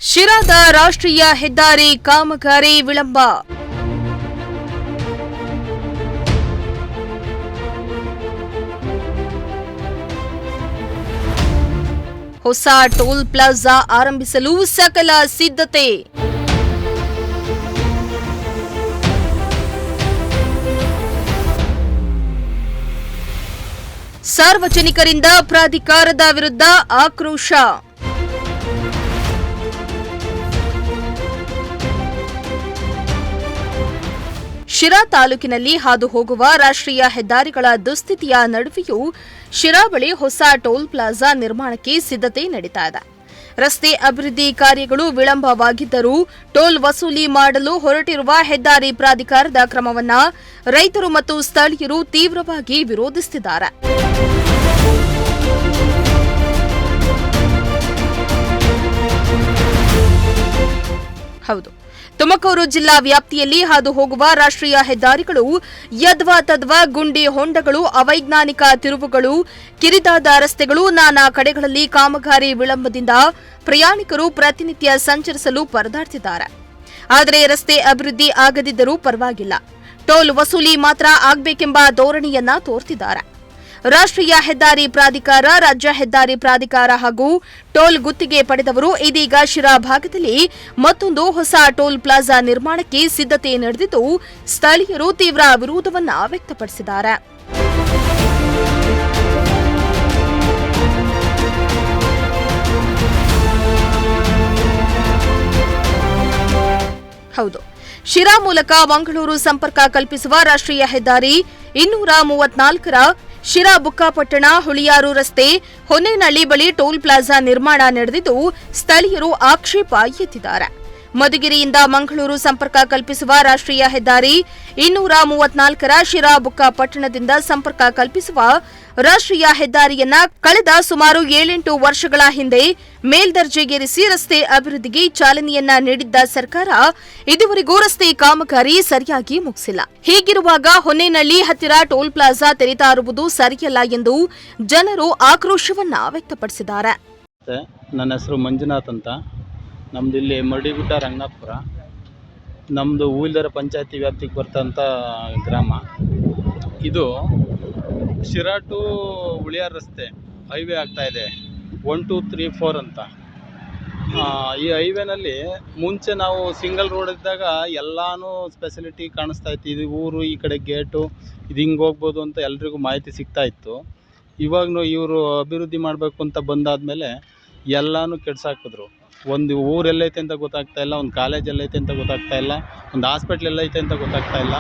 ಶಿರಾದ ರಾಷ್ಟ್ರೀಯ ಹೆದ್ದಾರಿ ಕಾಮಗಾರಿ ವಿಳಂಬ. ಹೊಸ ಟೋಲ್ ಪ್ಲಾಜಾ ಆರಂಭಿಸಲು ಸಕಲ ಸಿದ್ಧತೆ. ಸಾರ್ವಜನಿಕರಿಂದ ಪ್ರಾಧಿಕಾರದ ವಿರುದ್ಧ ಆಕ್ರೋಶ. ಶಿರಾ ತಾಲೂಕಿನಲ್ಲಿ ಹಾದು ಹೋಗುವ ರಾಷ್ಟ್ರೀಯ ಹೆದ್ದಾರಿಗಳ ದುಸ್ಥಿತಿಯ ನಡುವೆಯೂ ಶಿರಾ ಬಳಿ ಹೊಸ ಟೋಲ್ ಪ್ಲಾಜಾ ನಿರ್ಮಾಣಕ್ಕೆ ಸಿದ್ಧತೆ ನಡೀತಾ ಇದೆ. ರಸ್ತೆ ಅಭಿವೃದ್ಧಿ ಕಾರ್ಯಗಳು ವಿಳಂಬವಾಗಿದ್ದರೂ ಟೋಲ್ ವಸೂಲಿ ಮಾಡಲು ಹೊರಟಿರುವ ಹೆದ್ದಾರಿ ಪ್ರಾಧಿಕಾರದ ಕ್ರಮವನ್ನು ರೈತರು ಮತ್ತು ಸ್ಥಳೀಯರು ತೀವ್ರವಾಗಿ ವಿರೋಧಿಸುತ್ತಿದ್ದಾರೆ. ಹೌದು, ತುಮಕೂರು ಜಿಲ್ಲಾ ವ್ಯಾಪ್ತಿಯಲ್ಲಿ ಹಾದು ಹೋಗುವ ರಾಷ್ಟ್ರೀಯ ಹೆದ್ದಾರಿಗಳು ಯದ್ವಾ ತದ್ವಾ ಗುಂಡಿ ಹೊಂಡಗಳು, ಅವೈಜ್ಞಾನಿಕ ತಿರುವುಗಳು, ಕಿರಿದಾದ ರಸ್ತೆಗಳು, ನಾನಾ ಕಡೆಗಳಲ್ಲಿ ಕಾಮಗಾರಿ ವಿಳಂಬದಿಂದ ಪ್ರಯಾಣಿಕರು ಪ್ರತಿನಿತ್ಯ ಸಂಚರಿಸಲು ಪರದಾಡ್ತಿದ್ದಾರೆ. ಆದರೆ ರಸ್ತೆ ಅಭಿವೃದ್ಧಿ ಆಗದಿದ್ದರೂ ಪರವಾಗಿಲ್ಲ, ಟೋಲ್ ವಸೂಲಿ ಮಾತ್ರ ಆಗಬೇಕೆಂಬ ಧೋರಣೆಯನ್ನ ತೋರ್ತಿದ್ದಾರೆ. ರಾಷ್ಟ್ರೀಯ ಹೆದ್ದಾರಿ ಪ್ರಾಧಿಕಾರ, ರಾಜ್ಯ ಹೆದ್ದಾರಿ ಪ್ರಾಧಿಕಾರ ಹಾಗೂ ಟೋಲ್ ಗುತ್ತಿಗೆ ಪಡೆದವರು ಇದೀಗ ಶಿರಾ ಭಾಗದಲ್ಲಿ ಮತ್ತೊಂದು ಹೊಸ ಟೋಲ್ ಪ್ಲಾಜಾ ನಿರ್ಮಾಣಕ್ಕೆ ಸಿದ್ಧತೆ ನಡೆದಿದ್ದು, ಸ್ಥಳೀಯರು ತೀವ್ರ ವಿರೋಧವನ್ನ ವ್ಯಕ್ತಪಡಿಸಿದ್ದಾರೆ. ಹೌದು, ಶಿರಾ ಮೂಲಕ ಮಂಗಳೂರು ಸಂಪರ್ಕ ಕಲ್ಪಿಸುವ ರಾಷ್ಟ್ರೀಯ ಹೆದ್ದಾರಿ 234ರ ಶಿರಾ ಬುಕ್ಕಾಪಟ್ಟಣ ಹುಳಿಯಾರು ರಸ್ತೆ ಹೊನ್ನೇನಹಳ್ಳಿ ಬಳಿ ಟೋಲ್ ಪ್ಲಾಜಾ ನಿರ್ಮಾಣ ನಡೆದಿದ್ದು, ಸ್ಥಳೀಯರು ಆಕ್ಷೇಪ ಎತ್ತಿದ್ದಾರೆ. ಮಧುಗಿರಿಯಿಂದ ಮಂಗಳೂರು ಸಂಪರ್ಕ ಕಲ್ಪಿಸುವ ರಾಷ್ಟ್ರೀಯ ಹೆದ್ದಾರಿ 234ರ ಶಿರಾ ಬುಕ್ಕಾಪಟ್ಟಣದಿಂದ ಸಂಪರ್ಕ ಕಲ್ಪಿಸುವ ರಾಷ್ಟ್ರೀಯ ಹೆದ್ದಾರಿಯನ್ನ ಕಳೆದ ಸುಮಾರು 7-8 ವರ್ಷಗಳ ಹಿಂದೆ ಮೇಲ್ದರ್ಜೆಗೇರಿಸಿ ರಸ್ತೆ ಅಭಿವೃದ್ಧಿಗೆ ಚಾಲನೆಯನ್ನ ನೀಡಿದ್ದ ಸರ್ಕಾರ ಇದುವರೆಗೂ ರಸ್ತೆ ಕಾಮಗಾರಿ ಸರಿಯಾಗಿ ಮುಗಿಸಿಲ್ಲ. ಹೀಗಿರುವಾಗ ಹೊನ್ನೇನಹಳ್ಳಿ ಹತ್ತಿರ ಟೋಲ್ ಪ್ಲಾಜಾ ತೆರೀತಾ ಇರುವುದು ಸರಿಯಲ್ಲ ಎಂದು ಜನರು ಆಕ್ರೋಶವನ್ನ ವ್ಯಕ್ತಪಡಿಸಿದ್ದಾರೆ. ನನ್ನ ಹೆಸರು ಮಂಜುನಾಥ್ ಅಂತ. ನಮ್ದು ಇಲ್ಲಿ ಮರಡಿಗುಡ್ಡ ರಂಗನಾಥಪುರ. ನಮ್ಮದು ಹೂವಿಲ್ದರ ಪಂಚಾಯತಿ ವ್ಯಾಪ್ತಿಗೆ ಬರ್ತಂಥ ಗ್ರಾಮ. ಇದು ಶಿರಾ ಟು ಹುಳಿಯಾರು ರಸ್ತೆ ಹೈವೇ ಆಗ್ತಾಯಿದೆ, 1, 2, 3, 4 ಅಂತ. ಈ ಹೈವೇನಲ್ಲಿ ಮುಂಚೆ ನಾವು ಸಿಂಗಲ್ ರೋಡ್ ಇದ್ದಾಗ ಎಲ್ಲನೂ ಸ್ಪೆಸಿಲಿಟಿ ಕಾಣಿಸ್ತಾ ಇತ್ತು. ಇದು ಊರು, ಈ ಕಡೆ ಗೇಟು, ಇದು ಹಿಂಗೆ ಹೋಗ್ಬೋದು ಅಂತ ಎಲ್ರಿಗೂ ಮಾಹಿತಿ ಸಿಗ್ತಾ ಇತ್ತು. ಇವಾಗೂ ಇವರು ಅಭಿವೃದ್ಧಿ ಮಾಡಬೇಕು ಅಂತ ಬಂದಾದಮೇಲೆ ಎಲ್ಲನೂ ಕೆಡ್ಸಾಕಿದ್ರು. ಒಂದು ಊರು ಎಲ್ಲೈತೆ ಅಂತ ಗೊತ್ತಾಗ್ತಾ ಇಲ್ಲ, ಒಂದು ಕಾಲೇಜ್ ಎಲ್ಲೈತೆ ಅಂತ ಗೊತ್ತಾಗ್ತಾ ಇಲ್ಲ, ಒಂದು ಹಾಸ್ಪಿಟ್ಲ್ ಎಲ್ಲೈತೆ ಅಂತ ಗೊತ್ತಾಗ್ತಾ ಇಲ್ಲ.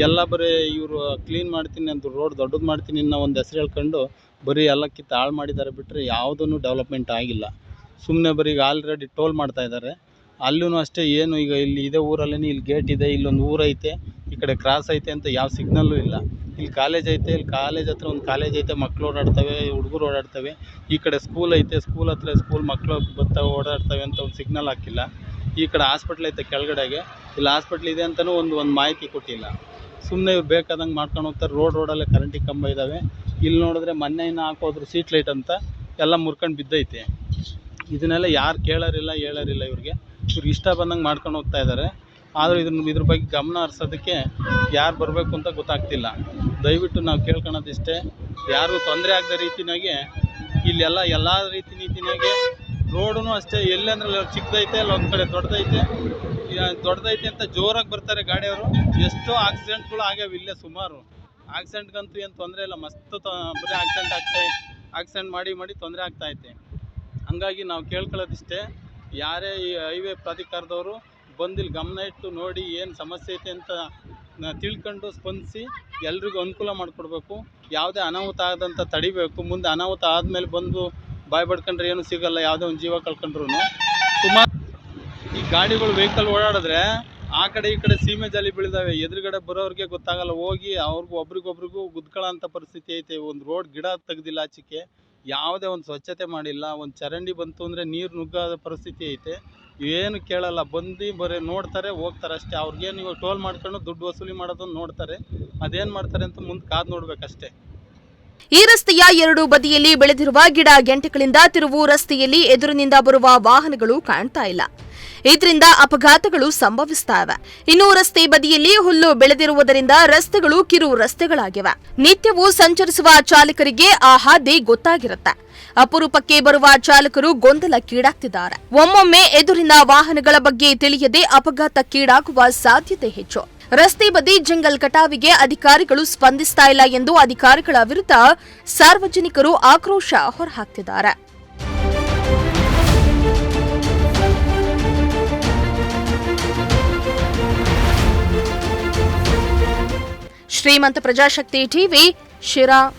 ಎಲ್ಲ ಬರೀ ಇವರು ಕ್ಲೀನ್ ಮಾಡ್ತೀನಿ ಅಂತ, ರೋಡ್ ದೊಡ್ಡದು ಮಾಡ್ತೀನಿ ಅನ್ನೋ ಒಂದು ಹೆಸರು ಹೇಳ್ಕೊಂಡು ಬರೀ ಎಲ್ಲಕ್ಕಿಂತ ಹಾಳು ಮಾಡಿದ್ದಾರೆ ಬಿಟ್ಟರೆ ಯಾವುದೂ ಡೆವಲಪ್ಮೆಂಟ್ ಆಗಿಲ್ಲ. ಸುಮ್ಮನೆ ಬರೀ ಈಗ ಆಲ್ರೆಡಿ ಟೋಲ್ ಮಾಡ್ತಾ ಇದ್ದಾರೆ. ಅಲ್ಲೂ ಅಷ್ಟೇ, ಏನು ಈಗ ಇಲ್ಲಿ ಇದೇ ಊರಲ್ಲೇ ಇಲ್ಲಿ ಗೇಟ್ ಇದೆ, ಇಲ್ಲೊಂದು ಊರೈತೆ, ಈ ಕಡೆ ಕ್ರಾಸ್ ಐತೆ ಅಂತ ಯಾವ ಸಿಗ್ನಲ್ಲೂ ಇಲ್ಲ. ಇಲ್ಲಿ ಕಾಲೇಜ್ ಐತೆ, ಇಲ್ಲಿ ಕಾಲೇಜ್ ಹತ್ರ ಒಂದು ಕಾಲೇಜ್ ಐತೆ, ಮಕ್ಕಳು ಓಡಾಡ್ತವೆ, ಹುಡುಗರು ಓಡಾಡ್ತವೆ. ಈ ಕಡೆ ಸ್ಕೂಲ್ ಐತೆ, ಸ್ಕೂಲ್ ಹತ್ರ ಸ್ಕೂಲ್ ಮಕ್ಕಳು ಬರ್ತಾವೆ, ಓಡಾಡ್ತವೆ ಅಂತ ಒಂದು ಸಿಗ್ನಲ್ ಹಾಕಿಲ್ಲ. ಈ ಕಡೆ ಹಾಸ್ಪಿಟ್ಲ್ ಐತೆ ಕೆಳಗಡೆಗೆ, ಇಲ್ಲಿ ಹಾಸ್ಪಿಟ್ಲ್ ಇದೆ ಅಂತಲೂ ಒಂದು ಮಾಹಿತಿ ಕೊಟ್ಟಿಲ್ಲ. ಸುಮ್ಮನೆ ಇವ್ರು ಬೇಕಾದಂಗೆ ಮಾಡ್ಕೊಂಡು ಹೋಗ್ತಾರೆ. ರೋಡಲ್ಲೇ ಕರೆಂಟಿಗೆ ಕಂಬ ಇದ್ದಾವೆ. ಇಲ್ಲಿ ನೋಡಿದ್ರೆ ಮೊನ್ನೆಯಿಂದ ಹಾಕೋದ್ರು ಸೀಟ್ ಲೈಟ್ ಅಂತ, ಎಲ್ಲ ಮುರ್ಕೊಂಡು ಬಿದ್ದೈತೆ. ಇದನ್ನೆಲ್ಲ ಯಾರು ಕೇಳೋರಿಲ್ಲ, ಹೇಳೋರಿಲ್ಲ. ಇವ್ರಿಗೆ ಇಷ್ಟ ಬಂದಂಗೆ ಮಾಡ್ಕೊಂಡು ಹೋಗ್ತಾ ಇದ್ದಾರೆ. ಆದರೆ ಇದ್ರ ಬಗ್ಗೆ ಗಮನ ಹರಿಸೋದಕ್ಕೆ ಯಾರು ಬರಬೇಕು ಅಂತ ಗೊತ್ತಾಗ್ತಿಲ್ಲ. ದಯವಿಟ್ಟು ನಾವು ಕೇಳ್ಕೊಳೋದಿಷ್ಟೇ, ಯಾರು ತೊಂದರೆ ಆಗದ ರೀತಿಯಾಗೆ ಇಲ್ಲೆಲ್ಲ ಎಲ್ಲ ರೀತಿ ನೀತಿನಾಗೆ ರೋಡೂ ಅಷ್ಟೇ. ಎಲ್ಲಂದ್ರೆ ಚಿಕ್ಕದೈತೆ, ಅಲ್ಲ ಒಂದು ಕಡೆ ದೊಡ್ಡದೈತೆ ಅಂತ ಜೋರಾಗಿ ಬರ್ತಾರೆ ಗಾಡಿಯವರು. ಎಷ್ಟೋ ಆಕ್ಸಿಡೆಂಟ್ಗಳು ಆಗ್ಯಾವ ಇಲ್ಲೇ ಸುಮಾರು. ಆಕ್ಸಿಡೆಂಟ್ಗಂತೂ ಏನು ತೊಂದರೆ ಇಲ್ಲ, ಮಸ್ತ್ ಬರೀ ಆಕ್ಸಿಡೆಂಟ್ ಮಾಡಿ ತೊಂದರೆ ಆಗ್ತಾಯಿದೆ. ಹಂಗಾಗಿ ನಾವು ಕೇಳ್ಕೊಳ್ಳೋದಿಷ್ಟೇ, ಯಾರೇ ಈ ಹೈವೇ ಪ್ರಾಧಿಕಾರದವರು ಬಂದಿಲ್ಲಿ ಗಮನ ಇಟ್ಟು ನೋಡಿ ಏನು ಸಮಸ್ಯೆ ಐತೆ ಅಂತ ತಿಳ್ಕೊಂಡು ಸ್ಪಂದಿಸಿ ಎಲ್ರಿಗೂ ಅನುಕೂಲ ಮಾಡಿಕೊಡ್ಬೇಕು. ಯಾವುದೇ ಅನಾಹುತ ಆದಂಥ ತಡಿಬೇಕು. ಮುಂದೆ ಅನಾಹುತ ಆದಮೇಲೆ ಬಂದು ಬಾಯಿ ಬಡ್ಕೊಂಡ್ರೆ ಏನೂ ಸಿಗೋಲ್ಲ, ಯಾವುದೇ ಒಂದು ಜೀವ ಕಳ್ಕೊಂಡ್ರು. ಸುಮಾರು ಈ ಗಾಡಿಗಳು ವೆಹಿಕಲ್ ಓಡಾಡಿದ್ರೆ ಆ ಕಡೆ ಈ ಕಡೆ ಸೀಮೆ ಜಾಲಿ ಬೀಳಿದಾವೆ. ಎದುರುಗಡೆ ಬರೋರಿಗೆ ಗೊತ್ತಾಗಲ್ಲ, ಹೋಗಿ ಒಬ್ರಿಗೊಬ್ರಿಗೂ ಗುದ್ಕೊಳ್ಳೋಂಥ ಪರಿಸ್ಥಿತಿ ಐತೆ. ಒಂದು ರೋಡ್ ಗಿಡ ತೆಗ್ದಿಲ್ಲ ಆಚೆಗೆ, ಯಾವುದೇ ಒಂದು ಸ್ವಚ್ಛತೆ ಮಾಡಿಲ್ಲ. ಒಂದು ಚರಂಡಿ ಬಂತು ಅಂದರೆ ನೀರು ನುಗ್ಗಾದ ಪರಿಸ್ಥಿತಿ ಐತೆ. ಏನು ಕೇಳಲ್ಲ, ಬಂದು ಬರೀ ನೋಡ್ತಾರೆ, ಹೋಗ್ತಾರೆ ಅಷ್ಟೇ. ಅವ್ರಿಗೇನು ಇವಾಗ ಟೋಲ್ ಮಾಡ್ಕೊಂಡು ದುಡ್ಡು ವಸೂಲಿ ಮಾಡೋದನ್ನು ನೋಡ್ತಾರೆ. ಅದೇನು ಮಾಡ್ತಾರೆ ಅಂತ ಮುಂದೆ ಕಾದು ನೋಡ್ಬೇಕಷ್ಟೇ. ಈ ರಸ್ತೆಯ ಎರಡು ಬದಿಯಲ್ಲಿ ಬೆಳೆದಿರುವ ಗಿಡ ಗೆಂಟೆಗಳಿಂದ ತಿರುವು ರಸ್ತೆಯಲ್ಲಿ ಎದುರಿನಿಂದ ಬರುವ ವಾಹನಗಳು ಕಾಣ್ತಾ ಇಲ್ಲ. ಇದರಿಂದ ಅಪಘಾತಗಳು ಸಂಭವಿಸುತ್ತವೆ. ಇನ್ನು ರಸ್ತೆ ಬದಿಯಲ್ಲಿ ಹುಲ್ಲು ಬೆಳೆದಿರುವುದರಿಂದ ರಸ್ತೆಗಳು ಕಿರು ರಸ್ತೆಗಳಾಗಿವೆ. ನಿತ್ಯವೂ ಸಂಚರಿಸುವ ಚಾಲಕರಿಗೆ ಆ ಹಾದಿ ಗೊತ್ತಾಗಿರುತ್ತೆ. ಅಪರೂಪಕ್ಕೆ ಬರುವ ಚಾಲಕರು ಗೊಂದಲಕ್ಕೀಡಾಗ್ತಿದ್ದಾರೆ. ಒಮ್ಮೊಮ್ಮೆ ಎದುರಿನ ವಾಹನಗಳ ಬಗ್ಗೆ ತಿಳಿಯದೆ ಅಪಘಾತಕ್ಕೀಡಾಗುವ ಸಾಧ್ಯತೆ ಹೆಚ್ಚು. ರಸ್ತೆ ಬದಿ ಜಂಗಲ್ ಕಟಾವಿಗೆ ಅಧಿಕಾರಿಗಳು ಸ್ಪಂದಿಸ್ತಾ ಇಲ್ಲ ಎಂದು ಅಧಿಕಾರಿಗಳ ವಿರುದ್ಧ ಸಾರ್ವಜನಿಕರು ಆಕ್ರೋಶ ಹೊರಹಾಕ್ತಿದ್ದಾರೆ. ಶ್ರೀಮಂತ ಪ್ರಜಾಶಕ್ತಿ ಟಿವಿ, ಶಿರಾ.